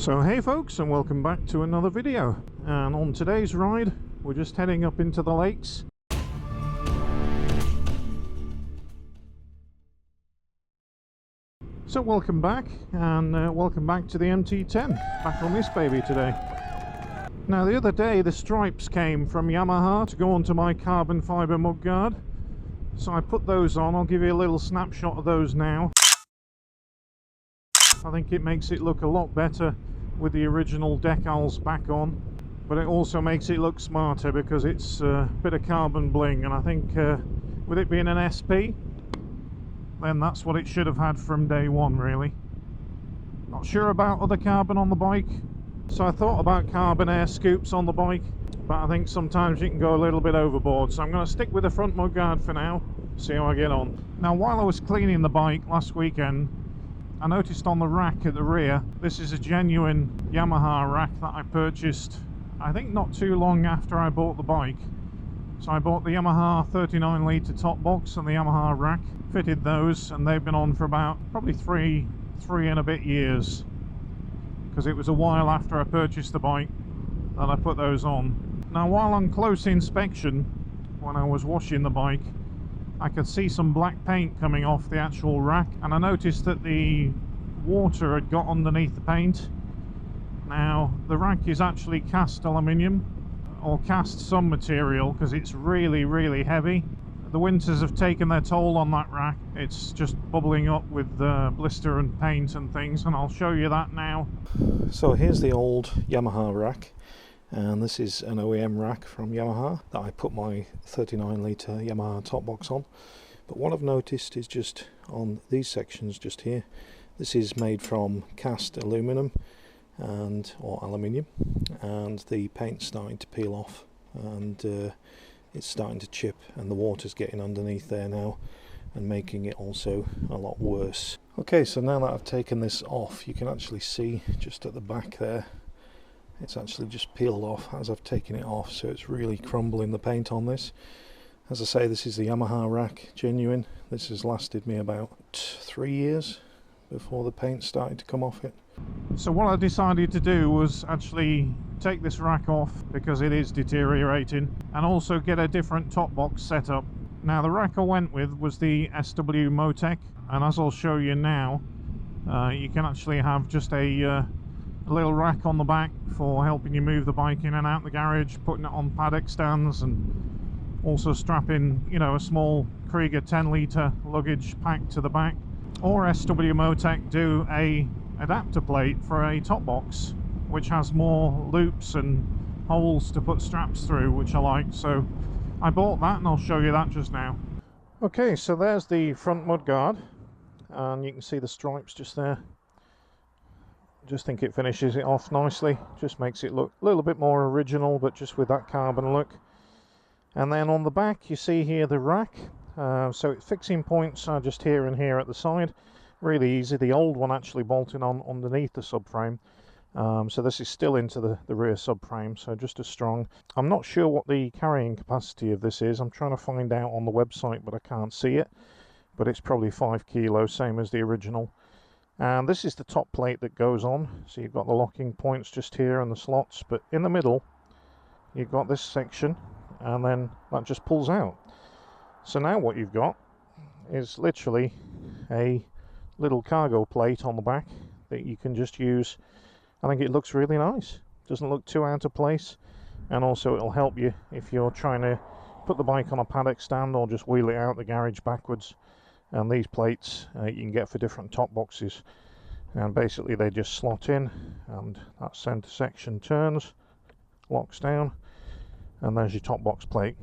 So hey folks, and welcome back to another video. And on today's ride we're just heading up into the lakes. So welcome back, and welcome back to the MT10, back on this baby today. Now the other day the stripes came from Yamaha to go onto my carbon fibre mudguard, so I put those on. I'll give you a little snapshot of those now. I think it makes it look a lot better with the original decals back on, but it also makes it look smarter because it's a bit of carbon bling, and I think with it being an SP, then that's what it should have had from day one, really. Not sure about other carbon on the bike, so I thought about carbon air scoops on the bike, but I think sometimes you can go a little bit overboard, so I'm going to stick with the front mudguard for now, see how I get on. Now while I was cleaning the bike last weekend, I noticed on the rack at the rear, this is a genuine Yamaha rack that I purchased, I think not too long after I bought the bike. So I bought the Yamaha 39 litre top box and the Yamaha rack, fitted those, and they've been on for about probably three and a bit years, because it was a while after I purchased the bike that I put those on. Now while on close inspection, when I was washing the bike, I could see some black paint coming off the actual rack, and I noticed that the water had got underneath the paint. Now the rack is actually cast aluminium, or cast some material, because it's really heavy. The winters have taken their toll on that rack. It's just bubbling up with blister and paint and things, and I'll show you that now. So here's the old Yamaha rack, and this is an OEM rack from Yamaha that I put my 39 litre Yamaha top box on. But what I've noticed is just on these sections just here, this is made from cast aluminum or aluminium, and the paint's starting to peel off, and it's starting to chip, and the water's getting underneath there now and making it also a lot worse. Okay, so now that I've taken this off, you can actually see just at the back there, it's actually just peeled off as I've taken it off, so it's really crumbling the paint on this. As I say, this is the Yamaha rack, genuine. This has lasted me about 3 years before the paint started to come off it. So what I decided to do was actually take this rack off because it is deteriorating, and also get a different top box set up. Now the rack I went with was the SW-Motech, and as I'll show you now, you can actually have just a little rack on the back for helping you move the bike in and out the garage, putting it on paddock stands, and also strapping, you know, a small Krieger 10 litre luggage pack to the back. Or SW-Motech do a adapter plate for a top box, which has more loops and holes to put straps through, which I like, so I bought that, and I'll show you that just now. Okay, so there's the front mudguard, and you can see the stripes just there. Just think it finishes it off nicely, just makes it look a little bit more original, but just with that carbon look. And then on the back you see here the rack, so its fixing points are just here and here at the side, really easy. The old one actually bolted on underneath the subframe, so this is still into the rear subframe, so just as strong. I'm not sure what the carrying capacity of this is, I'm trying to find out on the website, but I can't see it, but it's probably 5 kilos, same as the original. And this is the top plate that goes on, so you've got the locking points just here and the slots, but in the middle you've got this section, and then that just pulls out. So now what you've got is literally a little cargo plate on the back that you can just use. I think it looks really nice, doesn't look too out of place, and also it'll help you if you're trying to put the bike on a paddock stand or just wheel it out the garage backwards. And these plates you can get for different top boxes, and basically they just slot in, and that center section turns, locks down, and there's your top box plate.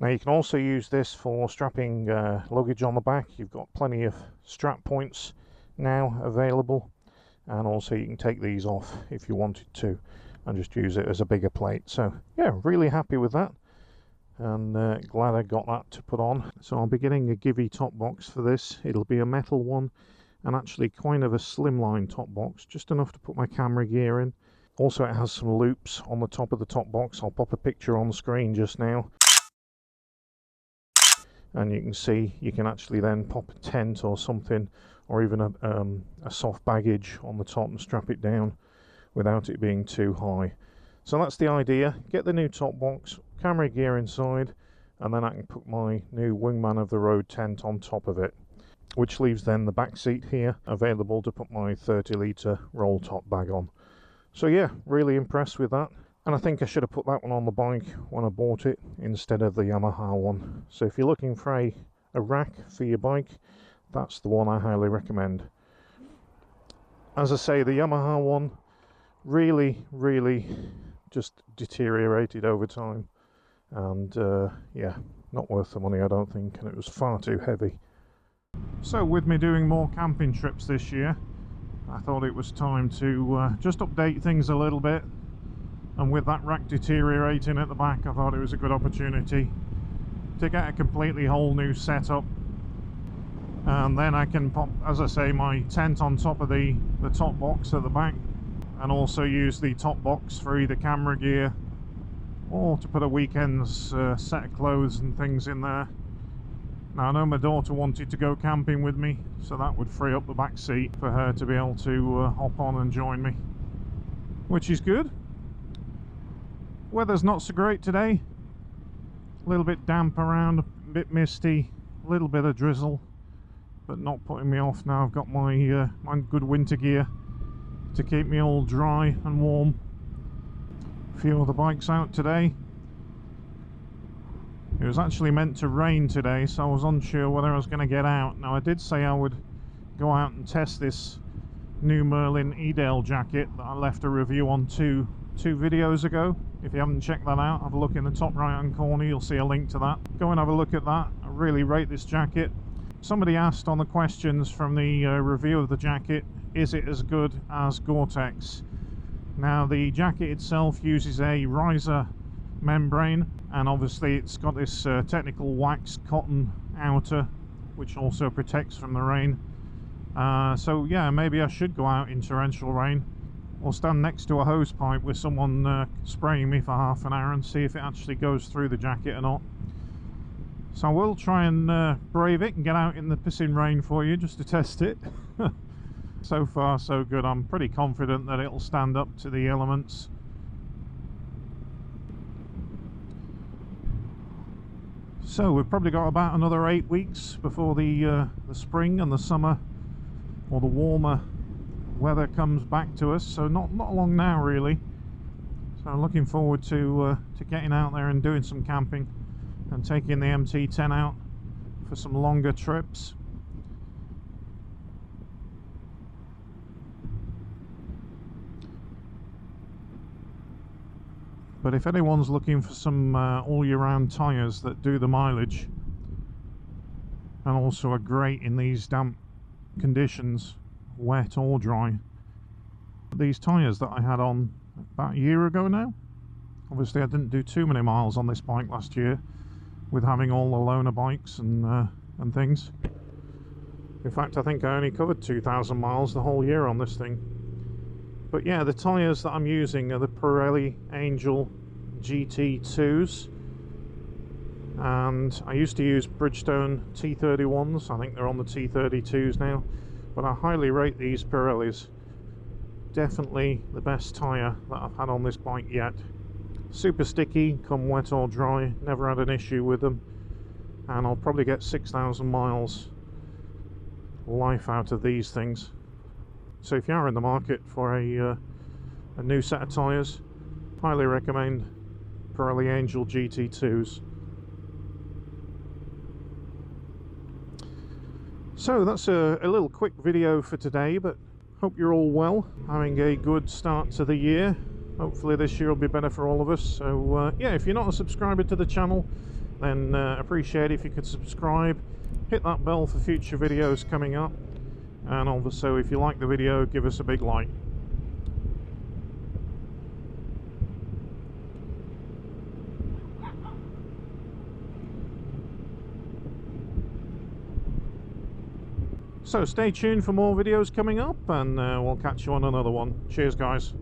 Now you can also use this for strapping luggage on the back. You've got plenty of strap points now available, and also you can take these off if you wanted to and just use it as a bigger plate. So yeah, really happy with that, and glad I got that to put on. So I'll be getting a Givy top box for this. It'll be a metal one, and actually kind of a slimline top box, just enough to put my camera gear in. Also it has some loops on the top of the top box. I'll pop a picture on the screen just now, and you can see you can actually then pop a tent or something, or even a soft baggage on the top and strap it down, without it being too high. So that's the idea. Get the new top box, camera gear inside, and then I can put my new Wingman of the Road tent on top of it, which leaves then the back seat here available to put my 30 litre roll top bag on. So yeah, really impressed with that. And I think I should have put that one on the bike when I bought it instead of the Yamaha one. So if you're looking for a rack for your bike, that's the one I highly recommend. As I say, the Yamaha one really just deteriorated over time, and yeah, not worth the money I don't think, and it was far too heavy. So with me doing more camping trips this year, I thought it was time to just update things a little bit, and with that rack deteriorating at the back, I thought it was a good opportunity to get a completely whole new setup, and then I can pop, as I say, my tent on top of the top box at the back, and also use the top box for either camera gear or to put a weekend's set of clothes and things in there. Now I know my daughter wanted to go camping with me, so that would free up the back seat for her to be able to hop on and join me, which is good. Weather's not so great today, a little bit damp around, a bit misty, a little bit of drizzle, but not putting me off now. I've got my my good winter gear to keep me all dry and warm. A few other bikes out today. It was actually meant to rain today, so I was unsure whether I was going to get out. Now I did say I would go out and test this new Merlin Edale jacket that I left a review on two videos ago. If you haven't checked that out, have a look in the top right hand corner, you'll see a link to that. Go and have a look at that. I really rate this jacket. Somebody asked on the questions from the review of the jacket, is it as good as Gore-Tex? Now the jacket itself uses a riser membrane, and obviously it's got this technical wax cotton outer which also protects from the rain. So yeah, maybe I should go out in torrential rain or stand next to a hose pipe with someone spraying me for half an hour and see if it actually goes through the jacket or not. So I will try and brave it and get out in the pissing rain for you just to test it. So far so good. I'm pretty confident that it'll stand up to the elements. So we've probably got about another 8 weeks before the spring and the summer, or the warmer weather comes back to us. So not long now really. So I'm looking forward to getting out there and doing some camping and taking the MT10 out for some longer trips. But if anyone's looking for some all year round tyres that do the mileage and also are great in these damp conditions, wet or dry, these tyres that I had on about a year ago now, obviously I didn't do too many miles on this bike last year with having all the loaner bikes and things. In fact, I think I only covered 2,000 miles the whole year on this thing. But yeah, the tyres that I'm using are the Pirelli Angel GT2s, and I used to use Bridgestone T31s. I think they're on the T32s now, but I highly rate these Pirellis. Definitely the best tyre that I've had on this bike yet. Super sticky, come wet or dry, never had an issue with them, and I'll probably get 6,000 miles life out of these things. So if you are in the market for a new set of tyres, highly recommend Pirelli Angel GT2s. So that's a little quick video for today, but hope you're all well, having a good start to the year. Hopefully this year will be better for all of us. So yeah, if you're not a subscriber to the channel, then appreciate it if you could subscribe, hit that bell for future videos coming up. And also, if you like the video, give us a big like. So stay tuned for more videos coming up, and we'll catch you on another one. Cheers guys.